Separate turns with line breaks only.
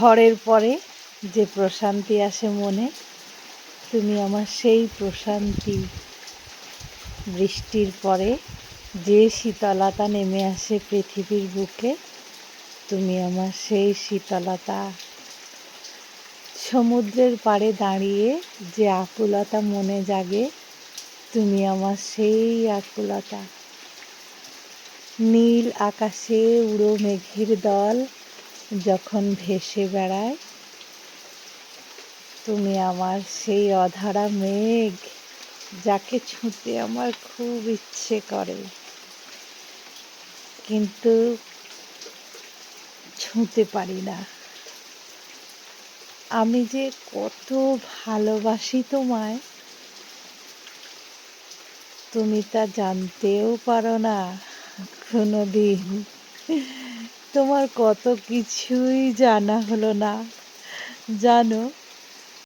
ঝড়ের পরে যে প্রশান্তি আসে মনে, তুমি আমার সেই প্রশান্তি। বৃষ্টির পরে যে শীতলতা নেমে আসে পৃথিবীর বুকে, তুমি আমার সেই শীতলতা। সমুদ্রের পাড়ে দাঁড়িয়ে যে আকুলতা মনে জাগে, তুমি আমার সেই আকুলতা। নীল আকাশে উড়ো মেঘের দল যখন ভেসে বেড়ায়, তুমি আমার সেই অধরা মেঘ, যাকে ছুঁতে আমার খুব ইচ্ছে করে, কিন্তু ছুঁতে পারি না। আমি যে কত ভালোবাসি তোমায়, তুমি তা জানতেও পারো না কোনোদিন। তোমার কত কিছুই জানা হলো না, জানো।